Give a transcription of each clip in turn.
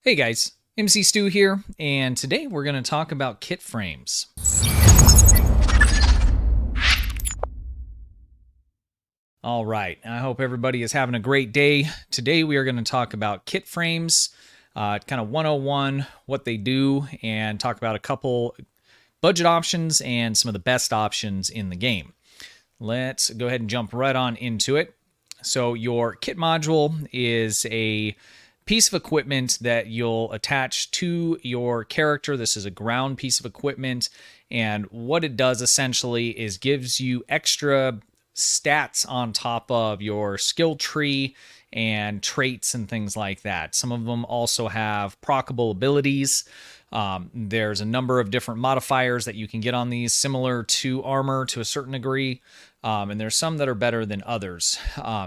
Hey guys, MC Stu here, and today we're going to talk about kit frames. All right, I hope everybody is having a great day. Today we are going to talk about kit frames, kind of 101, what they do, and talk about a couple budget options and some of the best options in the game. Let's go ahead and jump right on into it. So your kit module is a piece of equipment that you'll attach to your character. This is a ground piece of equipment, and what it does essentially is gives you extra stats on top of your skill tree and traits and things like that. Some of them also have proccable abilities. There's a number of different modifiers that you can get on these, similar to armor to a certain degree. And there's some that are better than others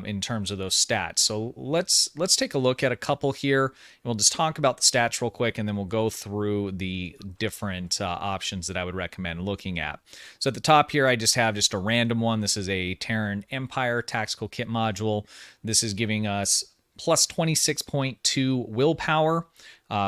in terms of those stats. So let's take a look at a couple here. And we'll just talk about the stats real quick, and then we'll go through the different options that I would recommend looking at. So at the top here, I just have a random one. This is a Terran Empire Tactical Kit Module. This is giving us plus 26.2 willpower,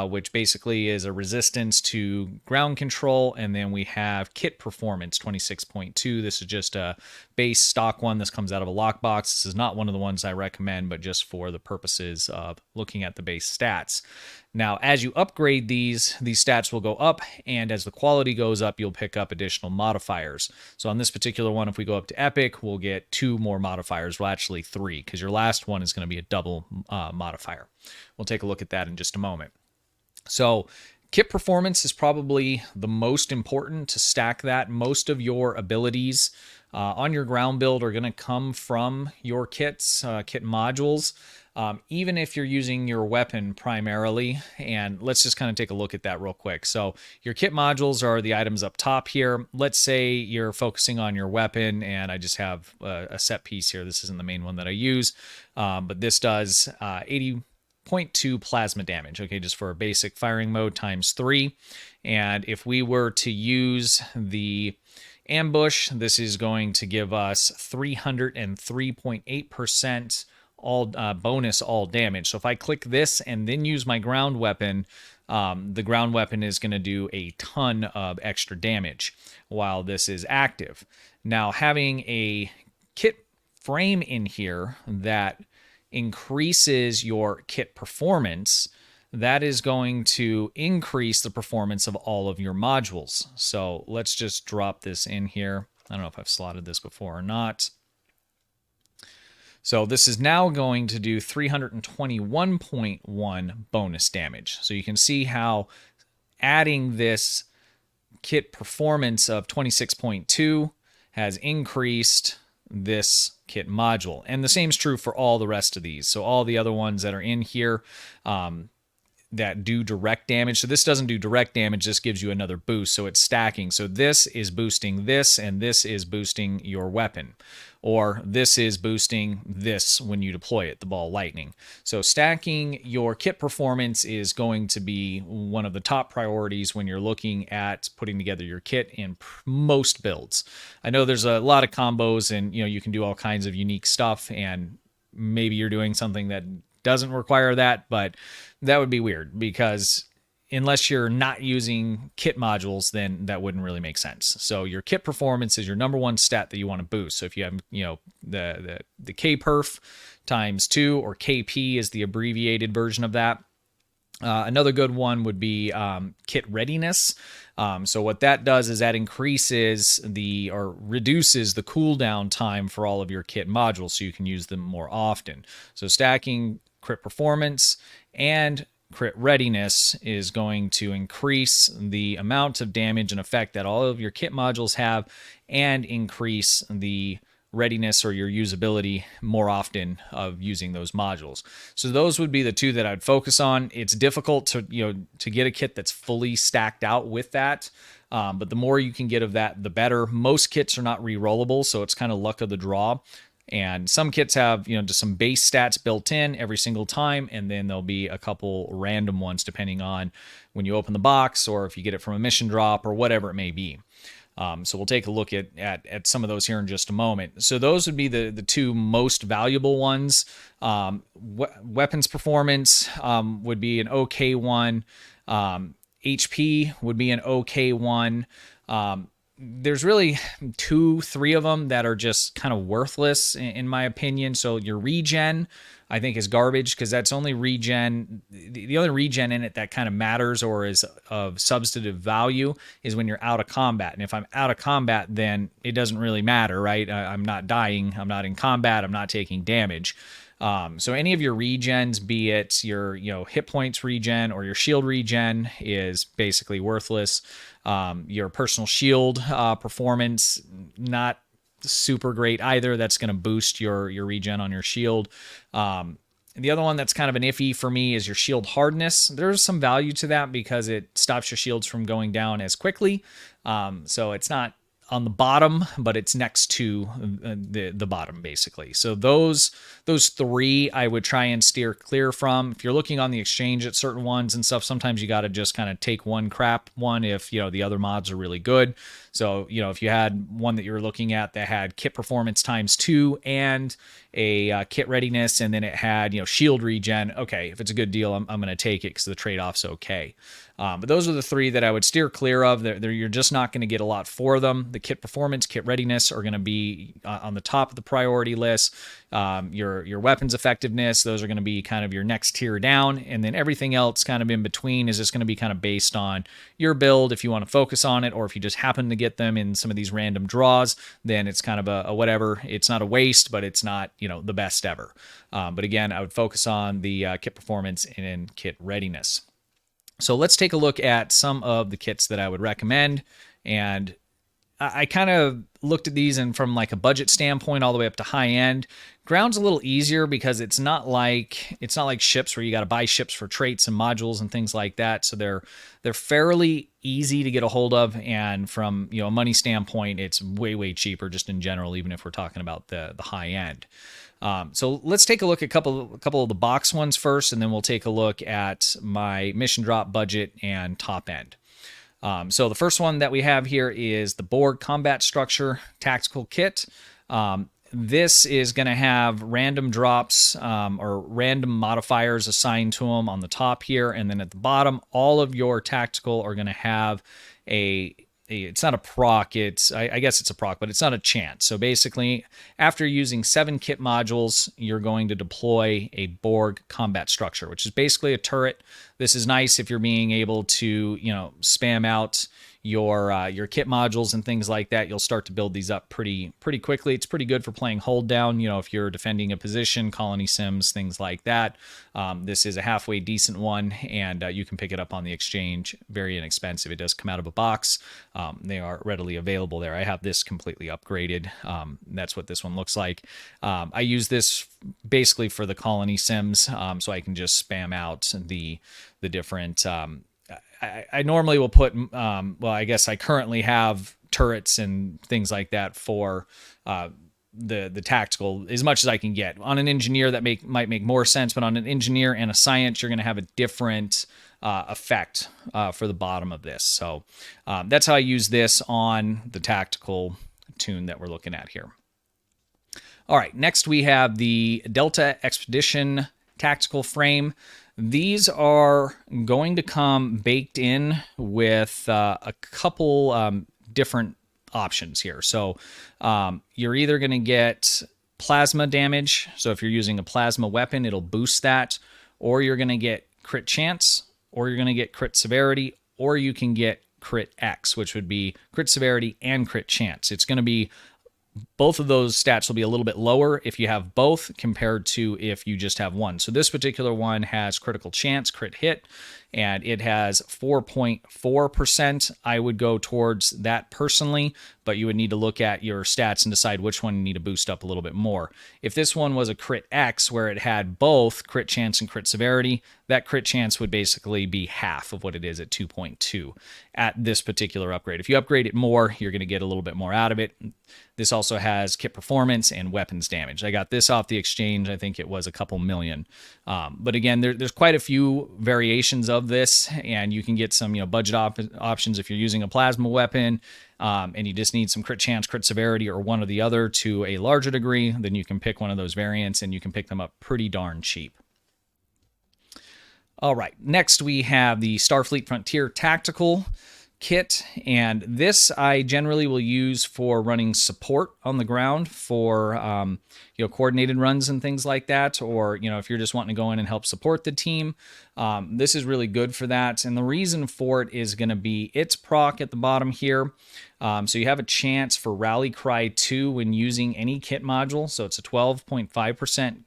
which basically is a resistance to ground control. And then we have kit performance 26.2. This is just a base stock one. This comes out of a lockbox. This is not one of the ones I recommend, but just for the purposes of looking at the base stats. Now, as you upgrade these stats will go up, and as the quality goes up, you'll pick up additional modifiers. So on this particular one, if we go up to Epic, we'll get 2 more modifiers. Well, actually 3, because your last one is going to be a double modifier. We'll take a look at that in just a moment. So kit performance is probably the most important to stack that. Most of your abilities on your ground build are going to come from your kits, kit modules, even if you're using your weapon primarily. And let's just kind of take a look at that real quick. So your kit modules are the items up top here. Let's say you're focusing on your weapon, and I just have a set piece here. This isn't the main one that I use, but this does 80.2 plasma damage, okay, just for a basic firing mode times 3. And if we were to use the ambush, this is going to give us 303.8% all bonus all damage. So if I click this and then use my ground weapon, the ground weapon is going to do a ton of extra damage while this is active. Now, having a kit frame in here that increases your kit performance, that is going to increase the performance of all of your modules. So let's just drop this in here. I don't know if I've slotted this before or not. So this is now going to do 321.1 bonus damage. So you can see how adding this kit performance of 26.2 has increased this kit module. And the same is true for all the rest of these. So all the other ones that are in here that do direct damage. So this doesn't do direct damage. This gives you another boost. So it's stacking. So this is boosting this, and this is boosting your weapon. Or this is boosting this when you deploy it, the ball lightning. So stacking your kit performance is going to be one of the top priorities when you're looking at putting together your kit in most builds. I know there's a lot of combos, and you can do all kinds of unique stuff, and maybe you're doing something that doesn't require that, but that would be weird, because unless you're not using kit modules, then that wouldn't really make sense. So your kit performance is your number one stat that you want to boost. So if you have, the K perf times 2, or KP is the abbreviated version of that. Another good one would be kit readiness. So what that does is that increases or reduces the cooldown time for all of your kit modules, so you can use them more often. So stacking crit performance and crit readiness is going to increase the amount of damage and effect that all of your kit modules have, and increase the readiness or your usability more often of using those modules. So those would be the two that I'd focus on. It's difficult to get a kit that's fully stacked out with that, but the more you can get of that, the better. Most kits are not re-rollable, so it's kind of luck of the draw. And some kits have, just some base stats built in every single time, and then there'll be a couple random ones depending on when you open the box, or if you get it from a mission drop, or whatever it may be. So we'll take a look at some of those here in just a moment. So those would be the two most valuable ones. Weapons performance would be an okay one. HP would be an okay one. There's really 2-3 of them that are just kind of worthless in my opinion. So your regen, I think, is garbage because that's only regen. The only regen in it that kind of matters or is of substantive value is when you're out of combat. And if I'm out of combat, then it doesn't really matter, right? I'm not dying. I'm not in combat. I'm not taking damage. So any of your regens, be it your hit points regen or your shield regen, is basically worthless. Your personal shield performance, not super great either. That's going to boost your regen on your shield. The other one that's kind of an iffy for me is your shield hardness. There's some value to that because it stops your shields from going down as quickly. So it's not on the bottom, but it's next to the bottom basically. So those 3 I would try and steer clear from. If you're looking on the exchange at certain ones and stuff, sometimes you got to just kind of take one crap one if the other mods are really good. So if you had one that you're looking at that had kit performance ×2 and a kit readiness, and then it had shield regen, okay, if it's a good deal, I'm going to take it because the trade-off's okay. But those are the 3 that I would steer clear of. You're just not going to get a lot for them. The kit performance, kit readiness are going to be on the top of the priority list. Your weapons effectiveness, those are going to be kind of your next tier down. And then everything else kind of in between is just going to be kind of based on your build. If you want to focus on it, or if you just happen to get them in some of these random draws, then it's kind of a whatever. It's not a waste, but it's not, the best ever. But again, I would focus on the kit performance and kit readiness. So let's take a look at some of the kits that I would recommend. And I kind of looked at these and from like a budget standpoint all the way up to high end. Ground's a little easier because it's not like ships where you got to buy ships for traits and modules and things like that. So they're fairly easy to get a hold of, and from a money standpoint, it's way cheaper just in general, even if we're talking about the high end. So let's take a look at a couple of the box ones first, and then we'll take a look at my mission drop budget and top end. So the first one that we have here is the Borg Combat Structure Tactical Kit. This is going to have random drops or random modifiers assigned to them on the top here, and then at the bottom, all of your tactical are going to have it's not a proc, I guess it's a proc, but it's not a chance. So basically, after using 7 kit modules, you're going to deploy a Borg combat structure, which is basically a turret. This is nice if you're being able to, spam out your kit modules and things like that. You'll start to build these up pretty quickly. It's pretty good for playing hold down, if you're defending a position, colony sims, things like that. This is a halfway decent one, and you can pick it up on the exchange. Very inexpensive. It does come out of a box. They are readily available there. I have this completely upgraded. That's what this one looks like. I use this basically for the colony sims, so I can just spam out the different I normally will put, I guess I currently have turrets and things like that for the tactical as much as I can get. On an engineer, that might make more sense, but on an engineer and a science, you're going to have a different effect for the bottom of this. So that's how I use this on the tactical tune that we're looking at here. All right, next we have the Delta Expedition Tactical Frame. These are going to come baked in with a couple different options here. So you're either going to get plasma damage. So if you're using a plasma weapon, it'll boost that. Or you're going to get crit chance, or you're going to get crit severity, or you can get crit X, which would be crit severity and crit chance. It's going to be both of those stats will be a little bit lower if you have both compared to if you just have one. So this particular one has critical chance, crit hit, and it has 4.4%. I would go towards that personally, but you would need to look at your stats and decide which one you need to boost up a little bit more. If this one was a crit X where it had both crit chance and crit severity, that crit chance would basically be half of what it is at 2.2 at this particular upgrade. If you upgrade it more, you're going to get a little bit more out of it. This also has kit performance and weapons damage. I got this off the exchange. I think it was a couple million. But again, there's quite a few variations of of this, and you can get some budget options if you're using a plasma weapon, and you just need some crit chance, crit severity, or one or the other to a larger degree. Then you can pick one of those variants, and you can pick them up pretty darn cheap. All right, next we have the Starfleet Frontier Tactical Kit, and this I generally will use for running support on the ground for coordinated runs and things like that, or if you're just wanting to go in and help support the team. This is really good for that, and the reason for it is going to be its proc at the bottom here. So you have a chance for Rally Cry 2 when using any kit module, so it's a 12.5%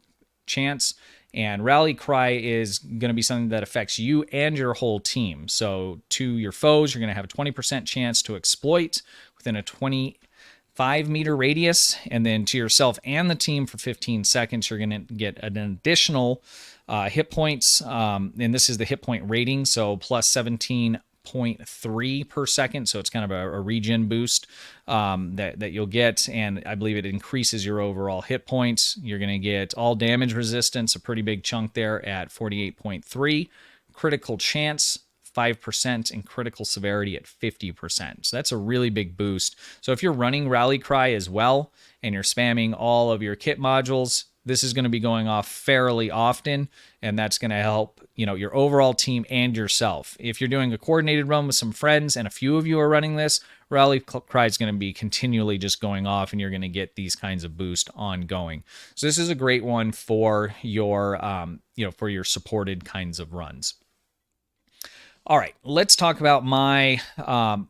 chance. And Rally Cry is going to be something that affects you and your whole team. So to your foes, you're going to have a 20% chance to exploit within a 25-meter radius. And then to yourself and the team for 15 seconds, you're going to get an additional hit points. And this is the hit point rating, so plus 17.3 per second, so it's kind of a regen boost that you'll get, and I believe it increases your overall hit points. You're going to get all damage resistance, a pretty big chunk there at 48.3, critical chance 5%, and critical severity at 50%. So that's a really big boost. So if you're running Rally Cry as well, and you're spamming all of your kit modules, this is going to be going off fairly often, and that's going to help your overall team and yourself. If you're doing a coordinated run with some friends and a few of you are running this, Rally Cry is going to be continually just going off, and you're going to get these kinds of boost ongoing. So this is a great one for your for your supported kinds of runs. All right, let's talk about my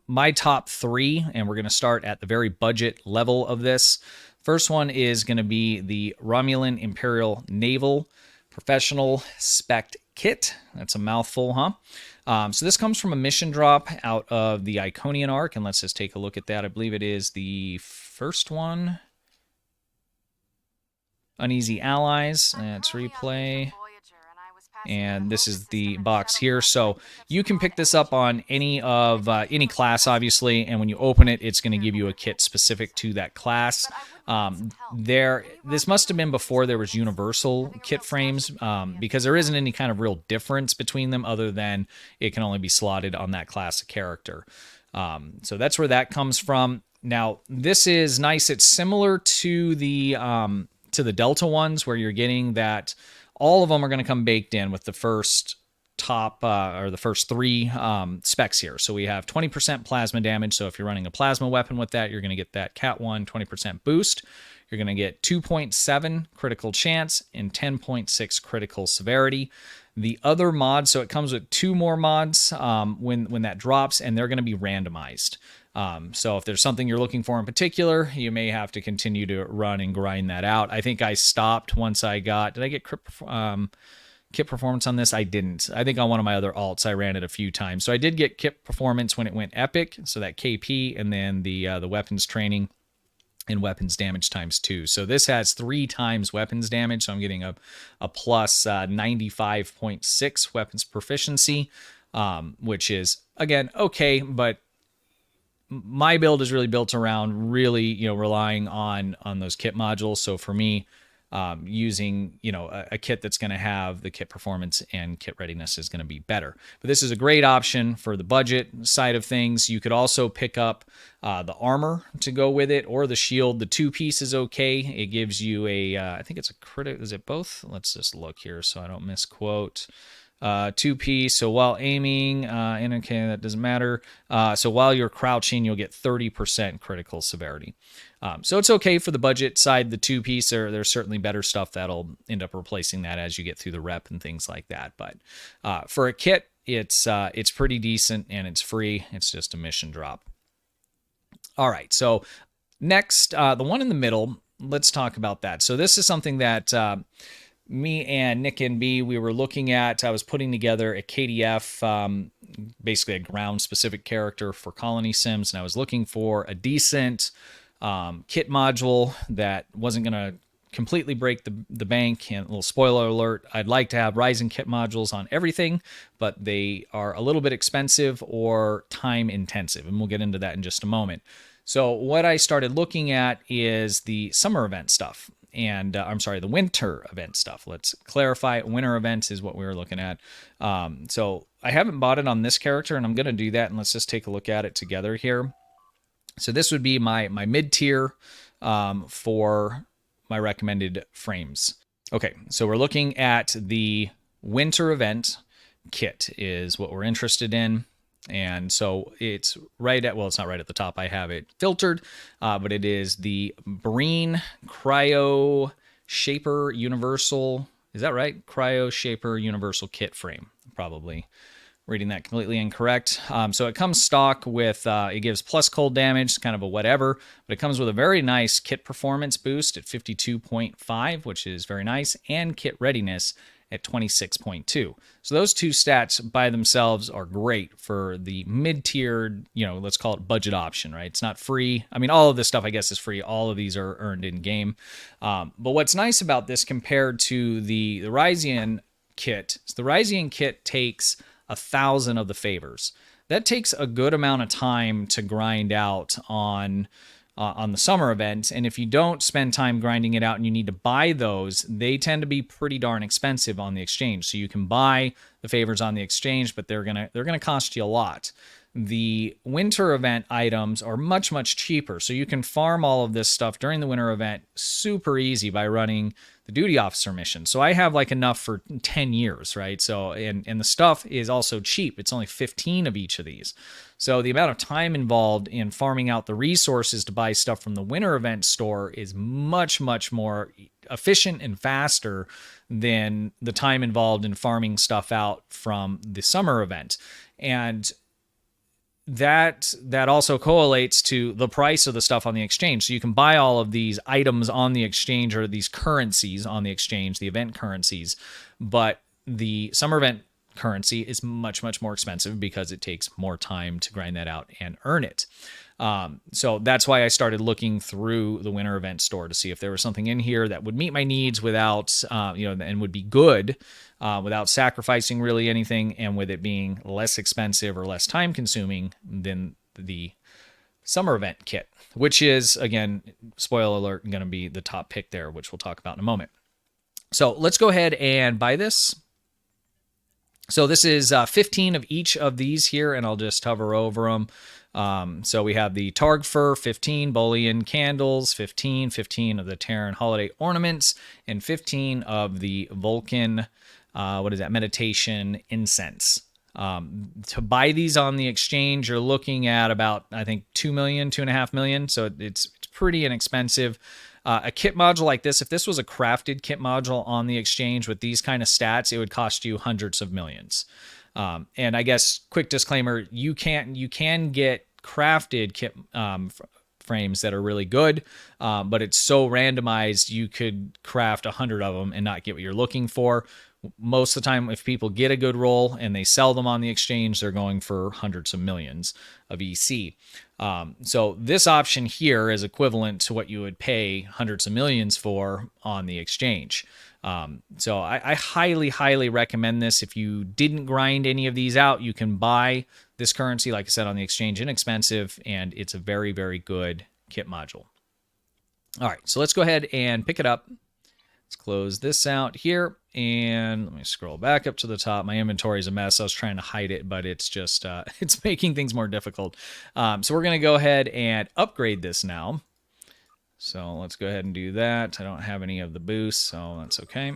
my top 3, and we're going to start at the very budget level of this. First one is going to be the Romulan Imperial Naval Professional Spec Kit. That's a mouthful, huh? So this comes from a mission drop out of the Iconian arc, and let's just take a look at that. I believe it is the first one. Uneasy Allies. Let's replay. And this is the box here. So you can pick this up on any of any class, obviously, and when you open it, it's going to give you a kit specific to that class. This must have been before there was universal kit frames, because there isn't any kind of real difference between them other than it can only be slotted on that class of character. So that's where that comes from. Now, this is nice. It's similar to the Delta ones, where you're getting that. All of them are going to come baked in with the first top or the first 3 specs here. So we have 20% plasma damage. So if you're running a plasma weapon with that, you're going to get that Cat 1 20% boost. You're going to get 2.7 critical chance and 10.6 critical severity. The other mods, so it comes with 2 more mods when that drops, and they're going to be randomized. So if there's something you're looking for in particular, you may have to continue to run and grind that out. I think I stopped once I got... Did I get kit performance on this? I didn't. I think on one of my other alts, I ran it a few times. So I did get kit performance when it went epic, so that KP, and then the weapons training and weapons damage times 2. So this has 3 times weapons damage, so I'm getting a plus 95.6 weapons proficiency, which is, again, okay, but my build is really built around really, relying on those kit modules. So for me, using, a kit that's going to have the kit performance and kit readiness is going to be better. But this is a great option for the budget side of things. You could also pick up the armor to go with it, or the shield. The 2-piece is okay. It gives you I think it's a crit. Is it both? Let's just look here so I don't misquote. 2-piece, so while aiming, and okay, that doesn't matter. So while you're crouching, you'll get 30% critical severity. So it's okay for the budget side, the 2-piece. There's certainly better stuff that'll end up replacing that as you get through the rep and things like that. But for a kit, it's pretty decent, and it's free. It's just a mission drop. All right, so next, the one in the middle, let's talk about that. So this is something that... me and Nick and B, we were looking at. I was putting together a KDF, basically a ground-specific character for Colony Sims, and I was looking for a decent kit module that wasn't going to completely break the bank. And a little spoiler alert, I'd like to have Ryzen kit modules on everything, but they are a little bit expensive or time-intensive, and we'll get into that in just a moment. So what I started looking at is the summer event stuff. and I'm sorry, the winter event stuff. Let's clarify. Winter events is what we were looking at. So I haven't bought it on this character, and I'm going to do that, and let's just take a look at it together here. So this would be my mid-tier for my recommended frames. Okay, so we're looking at the winter event kit is what we're interested in. And so it's right at, well, it's not right at the top. I have it filtered, but it is the Breen Cryo Shaper Universal. Is that right? Cryo Shaper Universal Kit Frame. Probably reading that completely incorrect. So it comes stock with, it gives plus cold damage, kind of a whatever, but it comes with a very nice kit performance boost at 52.5, which is very nice, and kit readiness at 26.2. So those two stats by themselves are great for the mid-tiered, let's call it budget option, right? It's not free. I mean, all of this stuff, I guess, is free. All of these are earned in-game. But what's nice about this compared to the Ryzian kit is the Ryzian kit takes 1,000 of the favors. That takes a good amount of time to grind out on the summer event, and if you don't spend time grinding it out and you need to buy those, they tend to be pretty darn expensive on the exchange. So you can buy the favors on the exchange, but they're gonna cost you a lot. The winter event items are much, much cheaper, so you can farm all of this stuff during the winter event super easy by running the duty officer mission. So I have like enough for 10 years, right? So, and the stuff is also cheap. It's only 15 of each of these. So the amount of time involved in farming out the resources to buy stuff from the winter event store is much, much more efficient and faster than the time involved in farming stuff out from the summer event. And that also correlates to the price of the stuff on the exchange. So you can buy all of these items on the exchange, or these currencies on the exchange, the event currencies, but the summer event currency is much, much more expensive because it takes more time to grind that out and earn it. So that's why I started looking through the winter event store to see if there was something in here that would meet my needs without, and would be good without sacrificing really anything, and with it being less expensive or less time consuming than the summer event kit, which is, again, spoiler alert, going to be the top pick there, which we'll talk about in a moment. So let's go ahead and buy this. So this is 15 of each of these here, and I'll just hover over them. So we have the Targ Fur, 15, Bolian Candles, 15 of the Terran Holiday Ornaments, and 15 of the Vulcan, Meditation Incense. To buy these on the exchange, you're looking at about, I think, 2 million, 2.5 million. So it's pretty inexpensive. A kit module like this, if this was a crafted kit module on the exchange with these kind of stats, it would cost you hundreds of millions. And I guess, quick disclaimer, you can get crafted kit frames that are really good, but it's so randomized you could craft 100 of them and not get what you're looking for. Most of the time, if people get a good roll and they sell them on the exchange, they're going for hundreds of millions of EC. So this option here is equivalent to what you would pay hundreds of millions for on the exchange. So I highly, highly recommend this. If you didn't grind any of these out, you can buy this currency, like I said, on the exchange, inexpensive, and it's a very, very good kit module. All right, so let's go ahead and pick it up. Let's close this out here, and let me scroll back up to the top. My inventory is a mess. I was trying to hide it, but it's just, it's making things more difficult. So we're going to go ahead and upgrade this now. So let's go ahead and do that. I don't have any of the boosts, so that's okay.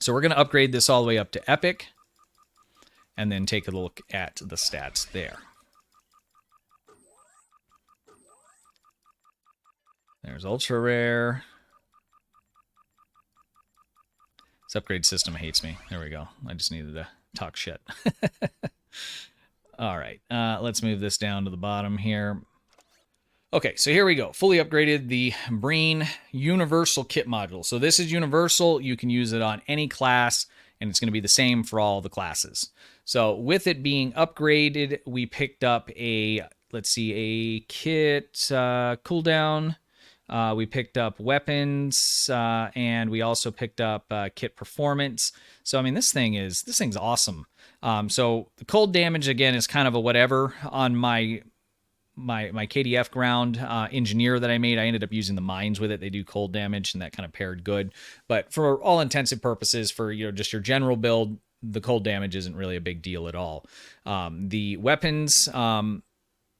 So we're going to upgrade this all the way up to Epic, and then take a look at the stats there. There's Ultra Rare. This upgrade system hates me. There we go. I just needed to talk shit. All right, let's move this down to the bottom here. Okay, so here we go. Fully upgraded the Breen Universal Kit Module. So this is universal. You can use it on any class, and it's going to be the same for all the classes. So with it being upgraded, we picked up a, let's see, a kit cooldown. We picked up weapons, and we also picked up kit performance. So I mean, this thing's awesome. So the cold damage, again, is kind of a whatever on my my KDF ground engineer that I made, I ended up using the mines with it. They do cold damage, and that kind of paired good. But for all intensive purposes, for just your general build, the cold damage isn't really a big deal at all. The weapons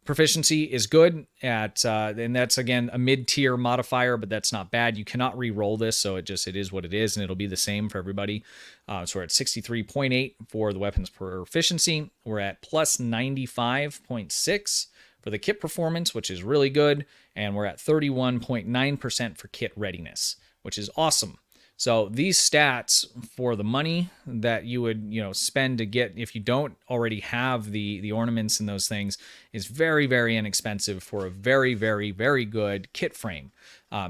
proficiency is good at, and that's again a mid-tier modifier, but that's not bad. You cannot re-roll this, so it is what it is, and it'll be the same for everybody. So we're at 63.8 for the weapons proficiency. We're at plus 95.6 for the kit performance, which is really good, and we're at 31.9% for kit readiness, which is awesome. So these stats, for the money that you would spend to get, if you don't already have the ornaments and those things, is very, very inexpensive for a very, very, very good kit frame.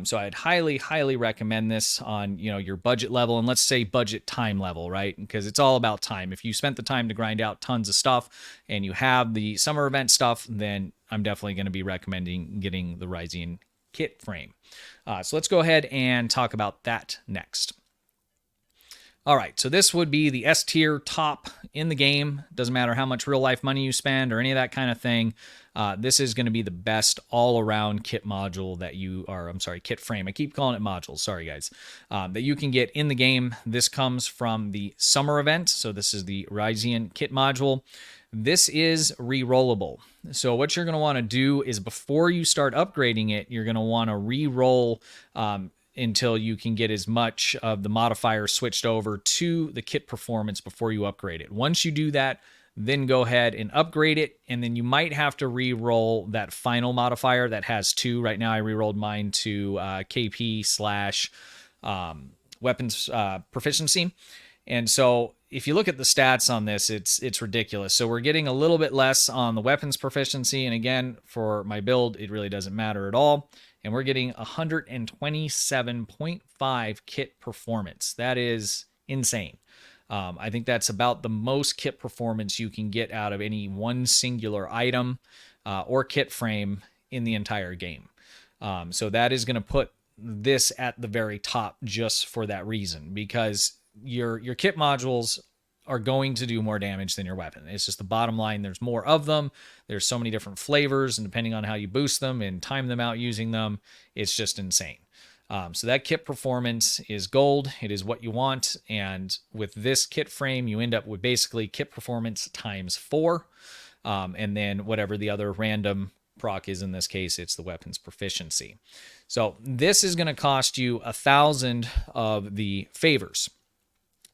So I'd highly, highly recommend this on your budget level, and let's say budget time level, right? Because it's all about time. If you spent the time to grind out tons of stuff and you have the summer event stuff, then I'm definitely going to be recommending getting the Ryzian kit frame. So let's go ahead and talk about that next. All right, so this would be the S tier top in the game. Doesn't matter how much real life money you spend or any of that kind of thing. This is going to be the best all around kit module that kit frame. I keep calling it modules. Sorry, guys. That you can get in the game. This comes from the summer event. So this is the Ryzian kit module. This is re-rollable. So what you're going to want to do is before you start upgrading it, you're going to want to re-roll until you can get as much of the modifier switched over to the kit performance before you upgrade it. Once you do that, then go ahead and upgrade it, and then you might have to re-roll that final modifier that has 2. Right now I re-rolled mine to KP / weapons proficiency. And so if you look at the stats on this, it's ridiculous. So we're getting a little bit less on the weapons proficiency. And again, for my build, it really doesn't matter at all. And we're getting 127.5 kit performance. That is insane. I think that's about the most kit performance you can get out of any one singular item or kit frame in the entire game. So that is going to put this at the very top just for that reason, because your kit modules are going to do more damage than your weapon. It's just the bottom line. There's more of them. There's so many different flavors, and depending on how you boost them and time them out using them, it's just insane. So that kit performance is gold. It is what you want. And with this kit frame, you end up with basically kit performance times 4. And then whatever the other random proc is, in this case, it's the weapons proficiency. So this is going to cost you 1,000 of the favors.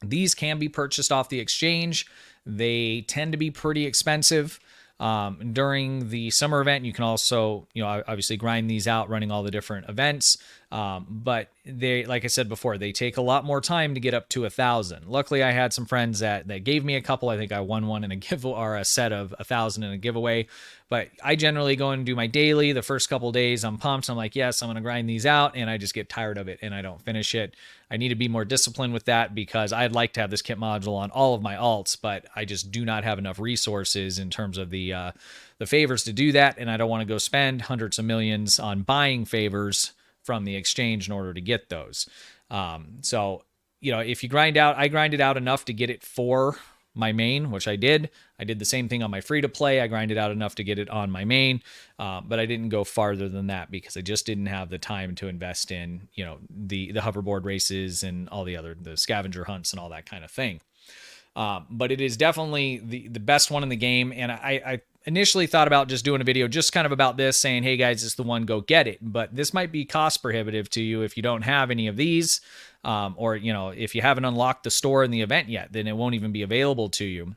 These can be purchased off the exchange. They tend to be pretty expensive. During the summer event, you can also, obviously grind these out running all the different events. But they, like I said before, they take a lot more time to get up to 1,000. Luckily, I had some friends that gave me a couple. I think I won one in a set of 1,000 in a giveaway. But I generally go and do my daily. The first couple days, I'm pumped. I'm like, yes, I'm going to grind these out. And I just get tired of it and I don't finish it. I need to be more disciplined with that, because I'd like to have this kit module on all of my alts, but I just do not have enough resources in terms of the favors to do that. And I don't want to go spend hundreds of millions on buying favors from the exchange in order to get those. So, if you grind out, I grinded out enough to get it for my main, which I did. I did the same thing on my free to play. I grinded out enough to get it on my main, but I didn't go farther than that because I just didn't have the time to invest in, the hoverboard races and all the scavenger hunts and all that kind of thing. But it is definitely the best one in the game. And I initially thought about just doing a video just kind of about this, saying, hey guys, it's the one, go get it. But this might be cost prohibitive to you if you don't have any of these, or if you haven't unlocked the store in the event yet, then it won't even be available to you.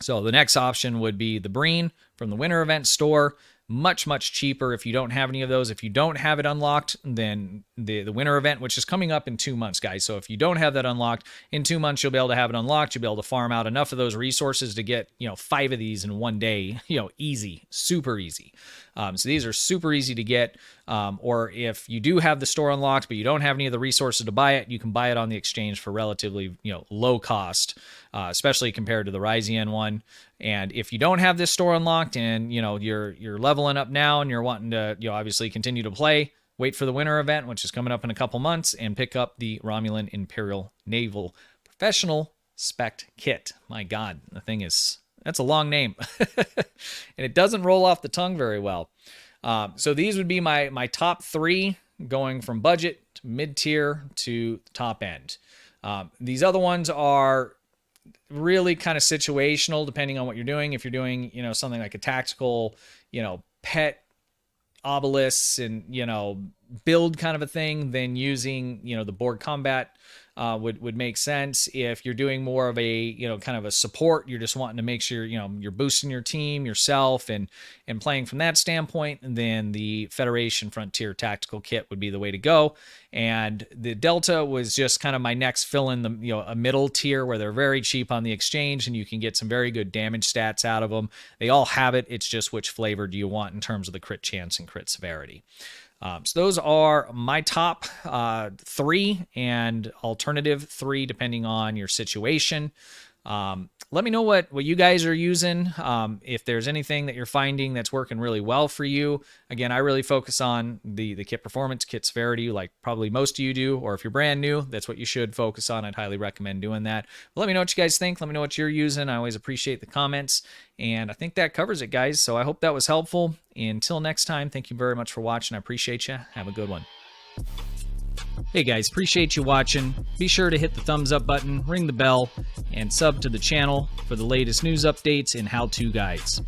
So the next option would be the Breen from the winter event store. Much, much cheaper if you don't have any of those. If you don't have it unlocked, then the winter event, which is coming up in 2 months, guys. So if you don't have that unlocked, in 2 months, you'll be able to have it unlocked. You'll be able to farm out enough of those resources to get, 5 of these in one day, easy, super easy. So these are super easy to get. Or if you do have the store unlocked, but you don't have any of the resources to buy it, you can buy it on the exchange for relatively, low cost, especially compared to the Ryzian one. And if you don't have this store unlocked and, you're leveling up now and you're wanting to, obviously continue to play, wait for the winter event, which is coming up in a couple months, and pick up the Romulan Imperial Naval Professional Spec Kit. My God, the thing is That's a long name. And it doesn't roll off the tongue very well. So these would be my top 3, going from budget to mid-tier to top end. These other ones are really kind of situational depending on what you're doing. If you're doing, something like a tactical, pet obelisks and, build kind of a thing, then using, the board combat would make sense. If you're doing more of a, kind of a support, you're just wanting to make sure, you're boosting your team, yourself, and playing from that standpoint, then the Federation Frontier Tactical Kit would be the way to go. And the Delta was just kind of my next fill in the, a middle tier where they're very cheap on the exchange and you can get some very good damage stats out of them. They all have it. It's just which flavor do you want in terms of the crit chance and crit severity. So those are my top 3 and alternative 3 depending on your situation. Let me know what you guys are using. If there's anything that you're finding that's working really well for you. Again, I really focus on the kit performance, kit severity, like probably most of you do. Or if you're brand new, that's what you should focus on. I'd highly recommend doing that. But let me know what you guys think. Let me know what you're using. I always appreciate the comments. And I think that covers it, guys. So I hope that was helpful. Until next time, thank you very much for watching. I appreciate you. Have a good one. Hey guys, appreciate you watching. Be sure to hit the thumbs up button, ring the bell, and sub to the channel for the latest news updates and how-to guides.